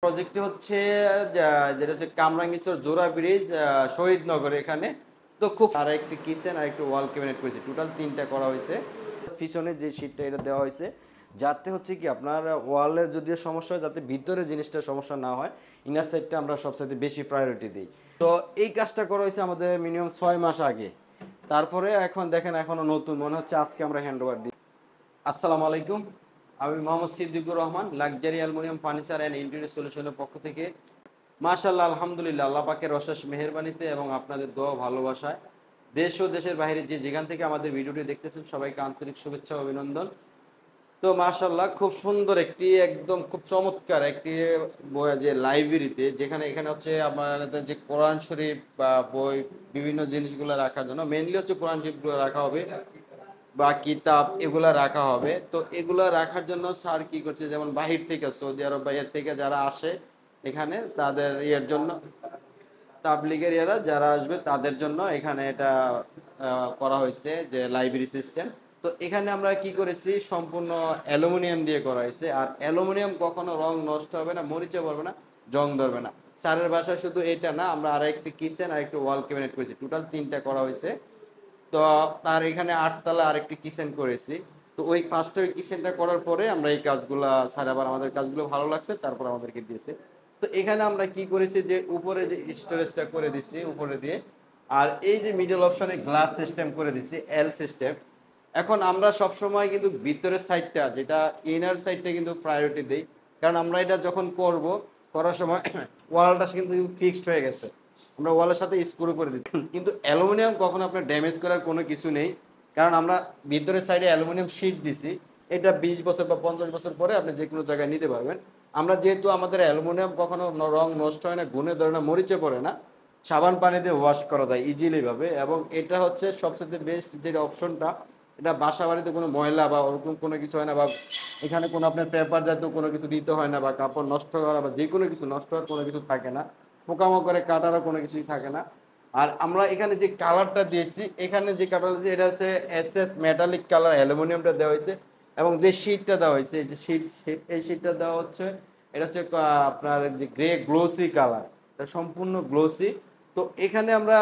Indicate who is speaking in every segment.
Speaker 1: প্রজেক্টটি হচ্ছে যেটা হচ্ছে কামরাঙ্গীরচর জোড়া ব্রিজ শহীদনগর এখানে। তো খুব আর একটি কিচেন আর একটি ওয়াল ক্যাবিনেট করেছে, টোটাল 3টা করা হয়েছে। পিছনে যে শীটটা এটা দেওয়া হয়েছে যাতে হচ্ছে কি আপনার ওয়ালের যদিও সমস্যা হয় যাতে ভিতরে জিনিসটা সমস্যা না হয়, ইনার সাইডটা আমরা সবসাইতে বেশি প্রায়োরিটি দিই। তো এই কাজটা করা হয়েছে আমাদের মিনিমাম 6 মাস আগে। তারপরে এখন দেখেন এখনো নতুন মনে হচ্ছে, আজকে আমরা হ্যান্ড ওভার দিই। আসসালামু আলাইকুম, আমি Mohammad Siddiqur Rahman, luxury aluminium furniture and interior সলিউশনের পক্ষ থেকে। মাশাআল্লাহ, আলহামদুলিল্লাহ, আল্লাহ পাকের অশেষ মেহেরবানিতে এবং আপনাদের দোয়া ভালোবাসায় দেশ ও দেশের বাইরে যে যেখান থেকে আমাদের ভিডিওটি দেখতেছেন সবাইকে আন্তরিক শুভেচ্ছা ও অভিনন্দন। তো মাশাআল্লাহ, খুব সুন্দর একটি একদম খুব চমৎকার একটি বই, যে লাইব্রেরিতে যেখানে এখানে হচ্ছে আমাদের যে কোরআন শরীফ বা বই বিভিন্ন জিনিসগুলো রাখার জন্য মেইনলি হচ্ছে কোরআন শরীফগুলো রাখা হবে বা কিতাব এগুলা রাখা হবে। তো এগুলা রাখার জন্য স্যার কি করছে, যেমন বাহির থেকে সৌদি আরব বাইরের থেকে যারা আসে এখানে তাদের ইয়ের জন্য, তাবলিগের ইয়ারা যারা আসবে তাদের জন্য এখানে এটা করা হয়েছে যে লাইব্রেরি সিস্টেম। তো এখানে আমরা কি করেছি, সম্পূর্ণ অ্যালুমিনিয়াম দিয়ে করা হয়েছে। আর অ্যালুমিনিয়াম কখনো রং নষ্ট হবে না, মরিচা পড়বে না, জং ধরবে না। স্যারের বাসায় শুধু এটা না, আমরা আর একটি কিচেন আর একটি ওয়াল ক্যাবিনেট করেছি, টোটাল 3টা করা হয়েছে। তো তার এখানে 8 তলা আরেকটি কিচেন করেছি। তো ওই ফার্স্টে ওই কিচেনটা করার পরে আমরা এই কাজগুলা, স্যার আবার আমাদের কাজগুলো ভালো লাগছে তারপর আমাদেরকে দিয়েছে। তো এখানে আমরা কি করেছি যে উপরে যে স্টোরেজটা করে দিচ্ছি উপরে দিয়ে, আর এই যে মিডল অপশনে গ্লাস সিস্টেম করে দিচ্ছি, এল সিস্টেম। এখন আমরা সব সময় কিন্তু ভিতরের সাইডটা যেটা ইনার সাইডটা কিন্তু প্রায়োরিটি দেই, কারণ আমরা এটা যখন করব করার সময় ওয়ালটা কিন্তু ফিক্সড হয়ে গেছে, আমরা ওয়ালের সাথে স্ক্রু করে দিচ্ছি। কিন্তু অ্যালুমিনিয়াম কখনো আপনার ড্যামেজ করার কোনো কিছু নেই, কারণ আমরা ভিতরের সাইডে অ্যালুমিনিয়াম শীট দিছি। এটা 20 বছর বা 50 বছর পরে আপনি যে কোনো জায়গায় নিতে পারবেন। আমরা যেহেতু আমাদের অ্যালুমিনিয়াম কখনো রং নষ্ট হয় না, গুণে ধরে না, মরিচে পড়ে না, সাবান পানি দিয়ে ওয়াশ করা যায় ইজিলি ভাবে। এবং এটা হচ্ছে সবচেয়ে বেস্ট যে অপশনটা, এটা বাসা বাড়িতে কোনো ময়লা বা ওরকম কোনো কিছু হয় না, বা এখানে কোনো আপনার পেপার জাতীয় কোনো কিছু দিতে হয় না, বা কাপড় নষ্ট করা বা যে কোনো কিছু নষ্ট হওয়ার কোনো কিছু থাকে না, পোকামাকড়ে কাটারও কোনো কিছুই থাকে না। আর আমরা এখানে যে কালারটা দিয়েছি, এখানে যে কালার দিয়েছি এটা হচ্ছে এসএস মেটালিক কালার, অ্যালুমিনিয়ামটা দেওয়া হয়েছে। এবং যে শীটটা দেওয়া হয়েছে, এই যে শীট, এই শীটটা দেওয়া হচ্ছে, এটা হচ্ছে আপনার যে গ্রে গ্লোসি কালার, এটা সম্পূর্ণ গ্লোসি। তো এখানে আমরা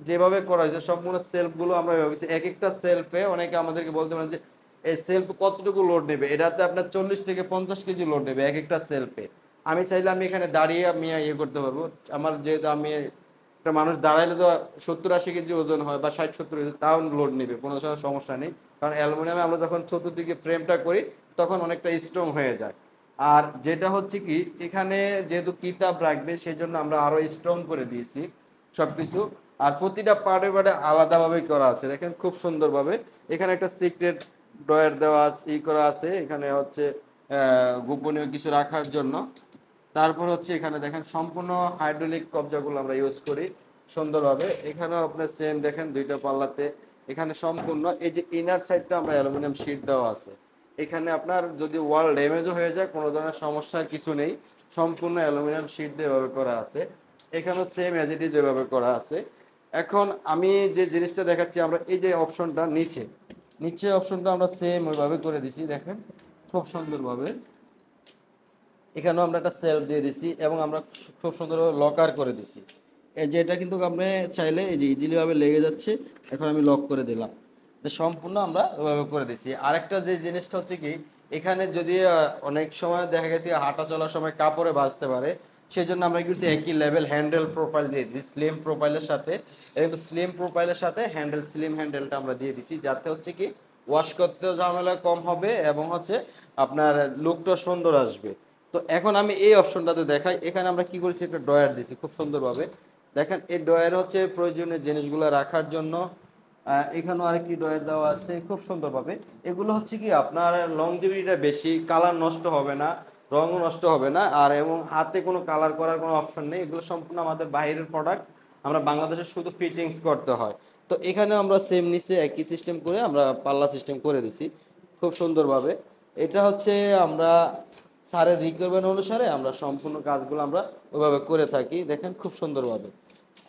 Speaker 1: যেভাবে করা হয়েছে সম্পূর্ণ সেলফগুলো আমরা ভেবেছি, এক একটা সেলফে অনেকে আমাদেরকে বলতে পারেন যে এই সেলফ কতটুকু লোড নেবে, এটাতে আপনার 40 থেকে 50 কেজি লোড নেবে এক একটা সেলফে। আমি চাইলে আমি এখানে দাঁড়িয়ে আমি ইয়ে করতে পারবো। আমার যেহেতু আমি একটা মানুষ দাঁড়াইলে তো 70-80 কেজি ওজন হয় বা 60-70 কেজি, তাও লোড নেবে, কোনো সমস্যা নেই। কারণ অ্যালুমিনিয়ামে আমরা যখন চতুর্দিকে ফ্রেমটা করি তখন অনেকটা স্ট্রং হয়ে যায়। আর যেটা হচ্ছে কি, এখানে যেহেতু কিতাব রাখবে সেই জন্য আমরা আরো স্ট্রং করে দিয়েছি সবকিছু। আর প্রতিটা পার্টে পার্টে আলাদাভাবে করা আছে, দেখেন খুব সুন্দরভাবে। এখানে একটা সিক্রেট ড্রয়ার দেওয়া আছে, ই করা আছে, এখানে হচ্ছে গোপনীয় কিছু রাখার জন্য। তারপর হচ্ছে এখানে দেখেন সম্পূর্ণ হাইড্রোলিক কবজাগুলো আমরা ইউজ করি সুন্দরভাবে। এখানেও আপনার সেম দেখেন দুইটা পাল্লাতে। এখানে সম্পূর্ণ এই যে ইনার সাইডটা আমরা অ্যালুমিনিয়াম শীট দেওয়া আছে। এখানে আপনার যদি ওয়াল ড্যামেজও হয়ে যায় কোনো ধরনের সমস্যার কিছু নেই, সম্পূর্ণ অ্যালুমিনিয়াম শীট দিয়ে এভাবে করা আছে। এখানেও সেম অ্যাজ ইট ইজ এভাবে করা আছে। এখন আমি যে জিনিসটা দেখাচ্ছি, আমরা এই যে অপশনটা নিচে, নিচে অপশনটা আমরা সেম ওইভাবে করে দিছি, দেখেন খুব সুন্দরভাবে। এখানেও আমরা একটা সেলফ দিয়ে দিছি এবং আমরা খুব সুন্দরভাবে লকার করে দিছি। এই যে এটা কিন্তু আমরা চাইলে এই যে ইজিলি ভাবে লেগে যাচ্ছে, এখন আমি লক করে দিলাম। এটা সম্পূর্ণ আমরা ওইভাবে করে দিছি। আরেকটা যে জিনিসটা হচ্ছে কি, এখানে যদি অনেক সময় দেখা গেছে হাঁটা চলার সময় কাপড়ে ভাঁজতে পারে, সেই জন্য আমরা কি করছি, একই লেভেল হ্যান্ডেল প্রোফাইল দিয়েছি স্লিম প্রোফাইলের সাথে। এবং স্লিম প্রোফাইলের সাথে হ্যান্ডেল, স্লিম হ্যান্ডেলটা আমরা দিয়ে দিছি যাতে হচ্ছে কি ওয়াশ করতেও ঝামেলা কম হবে এবং হচ্ছে আপনার লুকটা সুন্দর আসবে। তো এখন আমি এই অপশনটাতে দেখাই, এখানে আমরা কি করেছি, একটা ড্রয়ার দিছি খুব সুন্দরভাবে। দেখেন এই ড্রয়ার হচ্ছে প্রয়োজনীয় জিনিসগুলো রাখার জন্য। এখানেও আরেকটি ড্রয়ার দেওয়া আছে খুব সুন্দরভাবে। এগুলো হচ্ছে কি আপনার লংজিভিটিটা বেশি, কালার নষ্ট হবে না, রং নষ্ট হবে না, আর এবং হাতে কোনো কালার করার কোনো অপশন নেই। এগুলো সম্পূর্ণ আমাদের বাইরের প্রোডাক্ট, আমরা বাংলাদেশে শুধু ফিটিংস করতে হয়। তো এখানে আমরা সেম নিচে একই সিস্টেম করে আমরা পাল্লা সিস্টেম করে দিছি খুব সুন্দরভাবে। এটা হচ্ছে আমরা স্যারের রিকোয়ারমেন্ট অনুসারে আমরা সম্পূর্ণ কাজগুলো আমরা ওইভাবে করে থাকি, দেখেন খুব সুন্দরভাবে।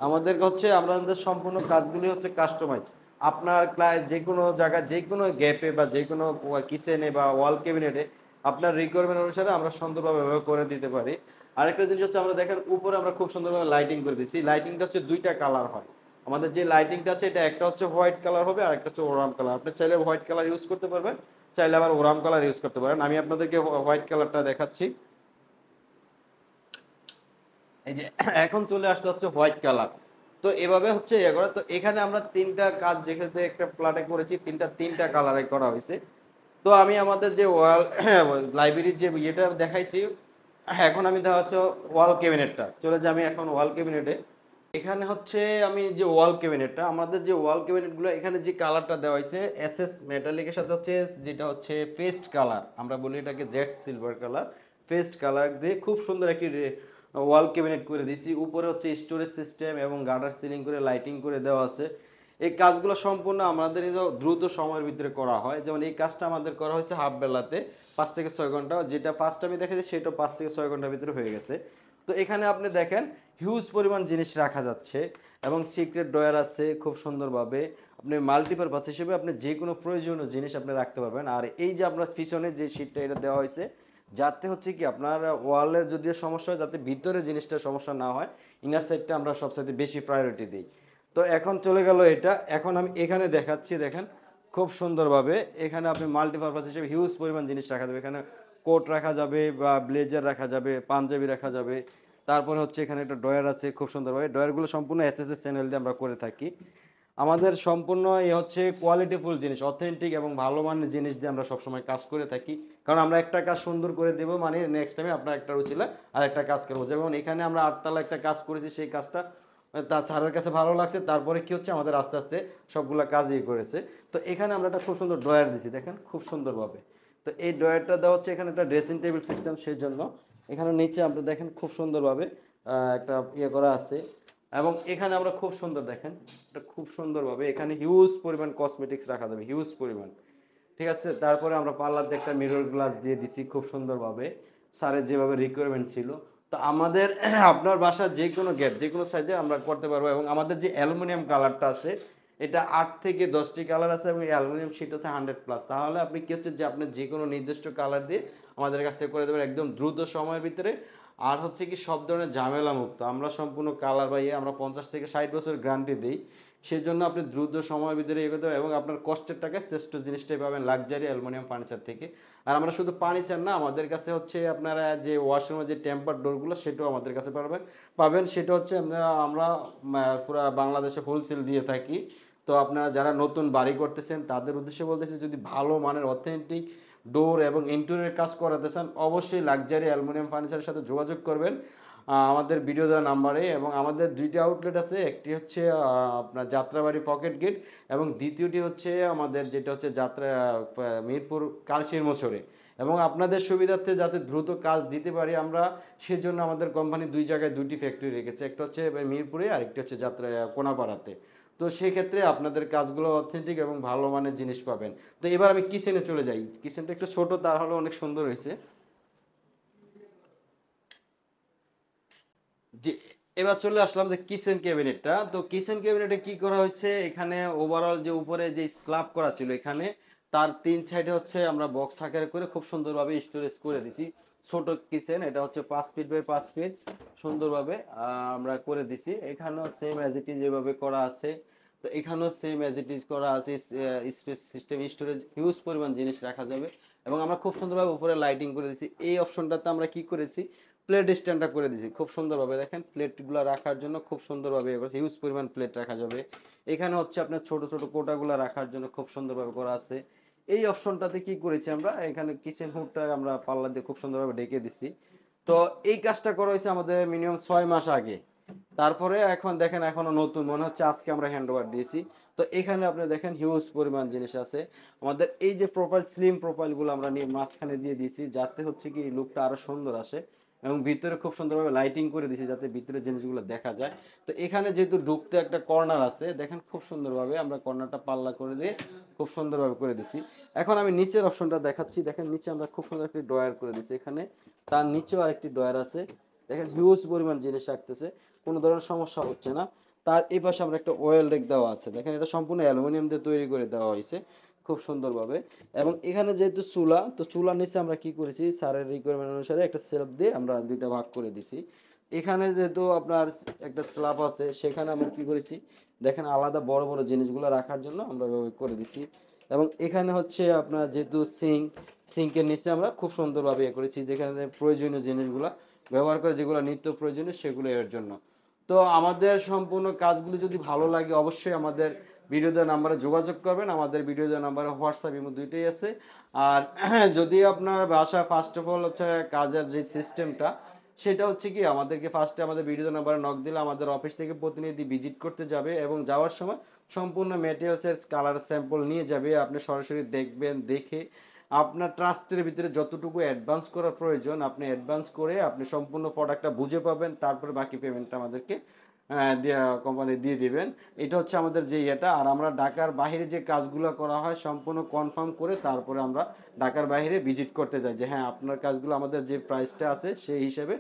Speaker 1: আমাদের হচ্ছে আমাদের সম্পূর্ণ কাজগুলি হচ্ছে কাস্টমাইজ। আপনার যে কোনো জায়গায় যে কোনো গ্যাপে বা যে কোনো কিচেনে বা ওয়াল ক্যাবিনেটে আপনার রিকোয়ারমেন্ট অনুসারে আমরা সুন্দরভাবে ব্যবহার করে দিতে পারি। আরেকটা জিনিস হচ্ছে আমরা দেখেন উপরে আমরা খুব সুন্দরভাবে লাইটিং করে দিচ্ছি। লাইটিংটা হচ্ছে দুইটা কালার হয়। আমাদের যে লাইটিংটা আছে এটা একটা হচ্ছে হোয়াইট কালার হবে আর একটা হচ্ছে ওরাম কালার। আপনি চাইলে হোয়াইট কালার ইউজ করতে পারবেন, চাইলে আবার ওরাম কালার ইউজ করতে পারেন। আমি আপনাদেরকে হোয়াইট কালারটা দেখাচ্ছি। এই যে এখন চলে আসছে হচ্ছে হোয়াইট কালার। তো এভাবে হচ্ছে ইয়ে করা। তো এখানে আমরা তিনটা কাজ যেখানে একটা ফ্ল্যাটে করেছি তিনটা কালারে করা হয়েছে। তো আমি আমাদের যে ওয়াল লাইব্রেরির যে ইয়েটা দেখাইছি, এখন আমি দেখা হচ্ছে ওয়াল ক্যাবিনেটটা চলে যাই। আমি এখন ওয়াল ক্যাবিনেটে, এখানে হচ্ছে আমি যে ওয়াল ক্যাবিনেটটা, আমাদের যে ওয়াল ক্যাবিনেটগুলো এখানে যে কালারটা দেওয়া হয়েছে এসএস মেটালিকের সাথে হচ্ছে যেটা হচ্ছে পেস্ট কালার, আমরা বলি এটাকে jade silver colour. Paste colour দিয়ে খুব সুন্দর একটি ওয়াল ক্যাবিনেট করে দিয়েছি। উপরে হচ্ছে স্টোরেজ সিস্টেম এবং গার্ডার সিলিং করে লাইটিং করে দেওয়া আছে। এই কাজগুলো সম্পূর্ণ আমাদের এই যে দ্রুত সময়ের ভিতরে করা হয়। যেমন এই কাজটা আমাদের করা হয়েছে হাফ বেলাতে, 5 থেকে 6 ঘন্টা। যেটা ফার্স্ট আমি দেখেছি সেটা 5 থেকে 6 ঘন্টার ভিতরে হয়ে গেছে। তো এখানে আপনি দেখেন হিউজ পরিমাণ জিনিস রাখা যাচ্ছে এবং সিক্রেট ড্রয়ার আছে খুব সুন্দরভাবে। আপনি মাল্টিপারপাস হিসেবে আপনি যে কোনো প্রয়োজনীয় জিনিস আপনি রাখতে পারবেন। আর এই যে আপনার পিছনে যে শীটটা এটা দেওয়া হয়েছে, যাতে হচ্ছে কি আপনার ওয়ালের যদিও সমস্যা হয় যাতে ভিতরে জিনিসটা সমস্যা না হয়, ইনার সাইডটা আমরা সবসাথে বেশি প্রায়োরিটি দিই। তো এখন চলে গেল এটা। এখন আমি এখানে দেখাচ্ছি, দেখেন খুব সুন্দরভাবে এখানে আপনি মাল্টিপারপাস হিসেবে হিউজ পরিমাণ জিনিস রাখা যাবে। এখানে কোট রাখা যাবে বা ব্লেজার রাখা যাবে, পাঞ্জাবি রাখা যাবে। তারপরে হচ্ছে এখানে একটা ড্রয়ার আছে খুব সুন্দরভাবে। ড্রয়ারগুলো সম্পূর্ণ এসএসএস চ্যানেল দিয়ে আমরা করে থাকি। আমাদের সম্পূর্ণ এই হচ্ছে কোয়ালিটিফুল জিনিস, অথেন্টিক এবং ভালো মানের জিনিস দিয়ে আমরা সবসময় কাজ করে থাকি। কারণ আমরা একটা কাজ সুন্দর করে দেবো মানে নেক্সট টাইমে আপনার একটা রুচিলা আর একটা কাজ করবো। যেমন এখানে আমরা 8 তলা একটা কাজ করেছি, সেই কাজটা তার স্যারের কাছে ভালো লাগছে। তারপরে কি হচ্ছে আমাদের আস্তে আস্তে সবগুলা কাজই করেছে। তো এখানে আমরা একটা খুব সুন্দর ড্রয়ার দিছি, দেখেন খুব সুন্দরভাবে। তো এই ড্রয়ারটা দেওয়া হচ্ছে এখানে একটা ড্রেসিং টেবিল সিস্টেম, সেই জন্য এখানে নিচে আপনি দেখেন খুব সুন্দরভাবে একটা ইয়ে করা আছে। এবং এখানে আমরা খুব সুন্দর দেখেন এটা খুব সুন্দরভাবে এখানে হিউজ পরিমাণ কসমেটিক্স রাখা যাবে, হিউজ পরিমাণ। ঠিক আছে, তারপরে আমরা পার্লার একটা মিরর গ্লাস দিয়ে দিছি খুব সুন্দরভাবে, স্যারের যেভাবে রিকোয়ারমেন্ট ছিল। তো আমাদের আপনার বাসার যে কোনো গ্যাপ যে কোনো সাইজে আমরা করতে পারবো। এবং আমাদের যে অ্যালুমিনিয়াম কালারটা আছে এটা 8 থেকে 10টি কালার আছে এবং অ্যালুমিনিয়াম শিট আছে 100+। তাহলে আপনি কি হচ্ছে যে আপনি যে কোনো নির্দিষ্ট কালার দিয়ে আমাদের কাছ থেকে করে দেবেন একদম দ্রুত সময়ের ভিতরে। আর হচ্ছে কি সব ধরনের ঝামেলা মুক্ত, আমরা সম্পূর্ণ কালার বাইয়ে আমরা 50 থেকে 60 বছর গ্যারান্টি দিই। সেই জন্য আপনি দ্রুত সময়ের ভিতরে ইয়ে করতে পারবেন এবং আপনার কষ্টের টাকায় শ্রেষ্ঠ জিনিসটাই পাবেন লাক্সারি অ্যালুমিনিয়াম ফার্নিচার থেকে। আর আমরা শুধু ফার্নিচার না, আমাদের কাছে হচ্ছে আপনারা যে ওয়াশরুমের যে টেম্পার ডোরগুলো সেটাও আমাদের কাছে পাবেন। সেটা হচ্ছে আমরা পুরো বাংলাদেশে হোলসেল দিয়ে থাকি। তো আপনারা যারা নতুন বাড়ি করতেছেন তাদের উদ্দেশ্যে বলতেছি, যদি ভালো মানের অথেন্টিক ডোর এবং ইন্টেরিয়র কাজ করাতে চান অবশ্যই লাক্সারি অ্যালুমিনিয়াম ফার্নিচারের সাথে যোগাযোগ করবেন আমাদের ভিডিও দেওয়া নাম্বারে। এবং আমাদের দুইটা আউটলেট আছে, একটি হচ্ছে আপনার যাত্রাবাড়ি পকেট গেট এবং দ্বিতীয়টি হচ্ছে আমাদের যেটা হচ্ছে যাত্রা মিরপুর কালচির মোচরে। এবং আপনাদের সুবিধার্থে যাতে দ্রুত কাজ দিতে পারি আমরা, সেজন্য আমাদের কোম্পানি দুই জায়গায় দুইটি ফ্যাক্টরি রেখেছে, একটা হচ্ছে মিরপুরে আর একটি হচ্ছে যাত্রা কোনাপাড়াতে। তো সেক্ষেত্রে আপনাদের কাজগুলো অথেন্টিক এবং ভালো মানের জিনিস পাবেন। তো এবার আমি কিচেনে চলে যাই। কিচেনটা একটু ছোট, তার হলে অনেক সুন্দর হয়েছে। যে এবার চলে আসলাম যে কিচেন ক্যাবিনেটটা। তো কিচেন ক্যাবিনেটে কি করা হয়েছে, এখানে ওভারঅল যে উপরে যে স্ল্যাব করা ছিল এখানে তার 3 সাইডে হচ্ছে আমরা বক্স আকারে করে খুব সুন্দরভাবে স্টোরেজ করে দিছি। ছোট কিচেন, এটা হচ্ছে 5 ফিট বাই 5 ফিট সুন্দরভাবে আমরা করে দিছি। এখানেও সেম অ্যাজ ইট ইজ যেভাবে করা আছে। তো এখানেও সেম অ্যাজ ইট ইজ করা আছে, স্পেস সিস্টেম স্টোরেজ হিউজ পরিমাণ জিনিস রাখা যাবে। এবং আমরা খুব সুন্দরভাবে উপরে লাইটিং করে দিছি। এই অপশনটাতে আমরা কি করেছি, প্লেট স্ট্যান্ডটা করে দিয়েছি খুব সুন্দরভাবে। দেখেন প্লেটগুলো রাখার জন্য খুব সুন্দরভাবে হিউজ পরিমাণ প্লেট রাখা যাবে। এখানে হচ্ছে আপনার ছোট ছোট কোটাগুলো রাখার জন্য খুব সুন্দরভাবে করা আছে। এই অপশনটাতে কি করেছি আমরা, এখানে কিচেন হুডটা আমরা পাল্লা দিয়ে খুব সুন্দরভাবে ঢেকে দিছি। তো এই কাজটা করা হয়েছে আমাদের মিনিমাম 6 মাস আগে। তারপরে এখন দেখেন এখনো নতুন মনে হচ্ছে, আজকে আমরা হ্যান্ড ওভার দিয়েছি। তো এখানে আপনি দেখেন হিউজ পরিমাণ জিনিস আছে। আমাদের এই যে প্রোফাইল স্লিম প্রোফাইলগুলো আমরা নিয়ে মাঝখানে দিয়ে দিয়েছি যাতে হচ্ছে কি লুকটা আরো সুন্দর আসে। এবং ভিতরে খুব সুন্দরভাবে লাইটিং করে দিয়েছি যাতে ভিতরে জিনিসগুলো দেখা যায়। তো এখানে যেহেতু ঢুকতে একটা কর্নার আছে, দেখেন খুব সুন্দরভাবে আমরা কর্নারটা পাল্লা করে দিয়ে খুব সুন্দরভাবে করে দিছি। এখন আমি নিচের অপশনটা দেখাচ্ছি। দেখেন নিচে আমরা খুব সুন্দর একটি ড্রয়ার করে দিছি, এখানে তার নিচেও আরেকটি ড্রয়ার আছে। দেখেন হিউজ পরিমাণ জিনিস রাখতেছে, কোনো ধরনের সমস্যা হচ্ছে না। তার এই পাশে আমরা একটা ওয়েল রেক দেওয়া আছে, দেখেন এটা সম্পূর্ণ অ্যালুমিনিয়াম দিয়ে তৈরি করে দেওয়া হয়েছে। খুব সুন্দরভাবে। এবং এখানে যেহেতু চুলা, তো চুলার নিচে আমরা কি করেছি, স্যারের রিকোয়ারমেন্ট অনুসারে একটা সেলফ দিয়ে আমরা দুইটা ভাগ করে দিছি। এখানে যেহেতু আপনার একটা স্ল্যাব আছে, সেখানে আমরা কি করেছি দেখেন, আলাদা বড় বড় জিনিসগুলো রাখার জন্য আমরা এভাবে করে দিছি। এবং এখানে হচ্ছে আপনার যেহেতু সিঙ্কের নিচে আমরা খুব সুন্দরভাবে ইয়ে করেছি, যেখানে প্রয়োজনীয় জিনিসগুলো ব্যবহার করে, যেগুলো নিত্য প্রয়োজনীয় সেগুলো এর জন্য। তো আমাদের সম্পূর্ণ কাজগুলি যদি ভালো লাগে, অবশ্যই আমাদের ভিডিও দেওয়া নাম্বারে যোগাযোগ করবেন। আমাদের ভিডিও দেওয়া নাম্বারে হোয়াটসঅ্যাপ ইমো দুইটাই আছে। আর যদি আপনার বাসা ফার্স্ট অফ অল হচ্ছে কাজের যে সিস্টেমটা, সেটা হচ্ছে কি আমাদেরকে ফার্স্টে আমাদের ভিডিও নাম্বারে নক দিলে আমাদের অফিস থেকে প্রতিনিধি ভিজিট করতে যাবে, এবং যাওয়ার সময় সম্পূর্ণ ম্যাটেরিয়ালসের কালার স্যাম্পল নিয়ে যাবে। আপনি সরাসরি দেখবেন, দেখে আপনার ট্রাস্টের ভিতরে যতটুকু অ্যাডভান্স করার প্রয়োজন আপনি অ্যাডভান্স করে আপনি সম্পূর্ণ প্রোডাক্টটা বুঝে পাবেন, তারপরে বাকি পেমেন্টটা আমাদেরকে কোম্পানি দিয়ে দিবেন। এটা হচ্ছে আমাদের যে ইয়েটা। আর আমরা ঢাকার বাইরে যে কাজগুলো করা হয় সম্পূর্ণ কনফার্ম করে তারপরে আমরা ঢাকার বাইরে ভিজিট করতে যাই, যে হ্যাঁ আপনার কাজগুলো আমাদের যে প্রাইসটা আছে সেই হিসেবে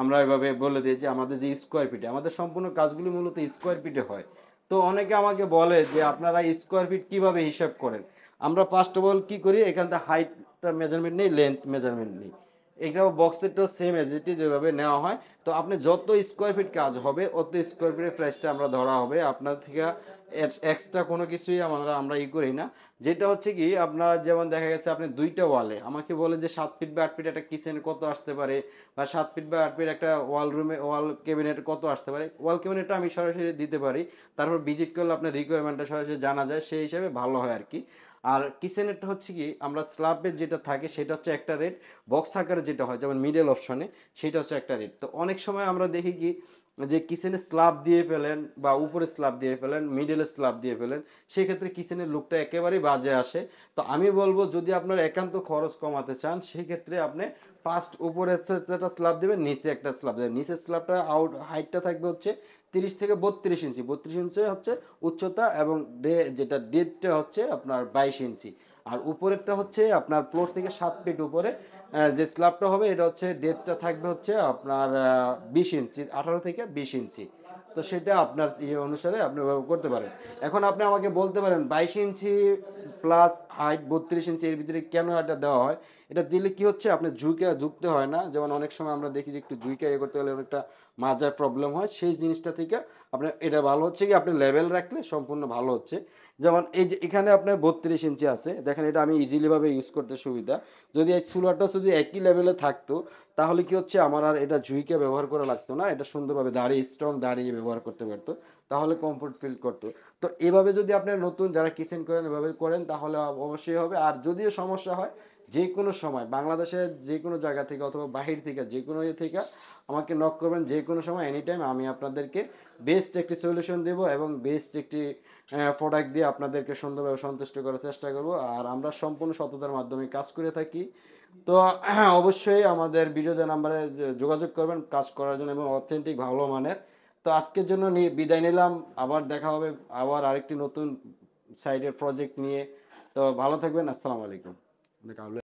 Speaker 1: আমরা এভাবে বলে দিই যে আমাদের যে স্কোয়ার ফিটে, আমাদের সম্পূর্ণ কাজগুলি মূলত স্কোয়ার ফিটে হয়। তো অনেকে আমাকে বলে যে আপনারা স্কোয়ার ফিট কিভাবে হিসাব করেন। আমরা ফার্স্ট অফ অল কি করি, এখান থেকে হাইটটা মেজারমেন্ট নেই, লেন্থ মেজারমেন্ট নেই, এটাও বক্সেরটা সেম এজ ইট ইজ যেভাবে নেওয়া হয়। তো আপনি যত স্কোয়ার ফিট কাজ হবে অত স্কোয়ার ফিটের প্রাইসটা আমরা ধরা হবে আপনার থেকে। এক্সট্রা কোনো কিছুই আমরা করি না। যেটা হচ্ছে কি আপনার যেমন দেখা গেছে আপনি দুইটা ওয়ালে আমাকে বলে যে 7 ফিট বা 8 ফিট একটা কিচেন কত আসতে পারে, বা 7 ফিট বা 8 ফিট একটা ওয়াল রুমে ওয়াল ক্যাবিনেট কত আসতে পারে। ওয়াল ক্যাবিনেটটা আমি সরাসরি দিতে পারি, তারপর ভিজিট করলে আপনার রিকোয়ারমেন্টটা সরাসরি জানা যায়, সেই হিসাবে ভালো হয় আর কি। আর কিচেনেরটা হচ্ছে কি আমরা স্ল্যাবের যেটা থাকে সেটা হচ্ছে একটা রেট, বক্স আকারে যেটা হয় যেমন মিডল অপশনে সেটা হচ্ছে একটা রেট। তো অনেক সময় আমরা দেখি কি যে কিচেনে স্ল্যাব দিয়ে ফেলেন বা উপরে স্ল্যাব দিয়ে ফেলেন, মিডলে স্ল্যাব দিয়ে ফেলেন, সেক্ষেত্রে কিচেনের লুকটা একেবারেই বাজে আসে। তো আমি বলবো যদি আপনার একান্ত খরচ কমাতে চান সেক্ষেত্রে আপনি ফার্স্ট উপরে একটা স্ল্যাব দেবেন, নিচে একটা স্ল্যাব দেবেন। নিচের স্ল্যাবটা হাইটটা থাকবে হচ্ছে 30 থেকে 32 ইঞ্চি, 32 ইঞ্চি হচ্ছে উচ্চতা, এবং যেটা ডেপথটা হচ্ছে আপনার 22 ইঞ্চি। আর উপরেরটা হচ্ছে আপনার ফ্লোর থেকে 7 ফিট উপরে যে স্ল্যাবটা হবে এটা হচ্ছে ডেপথটা থাকবে হচ্ছে আপনার 20 ইঞ্চি, 18 থেকে 20 ইঞ্চি। তো সেটা আপনার ইয়ে অনুসারে আপনি ব্যবহার করতে পারেন। এখন আপনি আমাকে বলতে পারেন 22 ইঞ্চি প্লাস হাইট 32 ইঞ্চি এর ভিতরে কেন এটা দেওয়া হয়। এটা দিলে কি হচ্ছে আপনি জুইকা ঝুঁকতে হয় না, যেমন অনেক সময় আমরা দেখি যে একটু জুইকা ইয়ে করতে গেলে অনেকটা মাজার প্রবলেম হয়, সেই জিনিসটা থেকে আপনার এটা ভালো হচ্ছে কি আপনি লেভেল রাখলে সম্পূর্ণ ভালো হচ্ছে। যেমন এই যে এখানে আপনার 32 ইঞ্চি আছে, দেখেন এটা আমি ইজিলি ভাবে ইউজ করতে সুবিধা। যদি এই চুলাটা যদি একই লেভেলে থাকতো তাহলে কি হচ্ছে আমার আর এটা জুইকে ব্যবহার করা লাগতো না, এটা সুন্দরভাবে দাঁড়িয়ে স্ট্রং দাঁড়িয়ে ব্যবহার করতে পারতো, তাহলে কমফোর্ট ফিল করতো। তো এভাবে যদি আপনার নতুন যারা কিচেন করেন এভাবে করেন তাহলে অবশ্যই হবে। আর যদিও সমস্যা হয় যে কোনো সময় বাংলাদেশের যে কোনো জায়গা থেকে অথবা বাহির থেকে যে কোনো ইয়ে থেকে আমাকে নক করবেন যে কোনো সময়, এনি টাইম আমি আপনাদেরকে বেস্ট একটি সলিউশন দেব এবং বেস্ট একটি প্রোডাক্ট দিয়ে আপনাদেরকে সুন্দরভাবে সন্তুষ্ট করার চেষ্টা করব। আর আমরা সম্পূর্ণ সততার মাধ্যমে কাজ করে থাকি। তো অবশ্যই আমাদের ভিডিও দেওয়া নাম্বারে যোগাযোগ করবেন কাজ করার জন্য এবং অথেন্টিক ভালো মানের। তো আজকের জন্য বিদায় নিলাম, আবার দেখা হবে আবার আরেকটি নতুন সাইডের প্রজেক্ট নিয়ে। তো ভালো থাকবেন, আসসালামু আলাইকুম।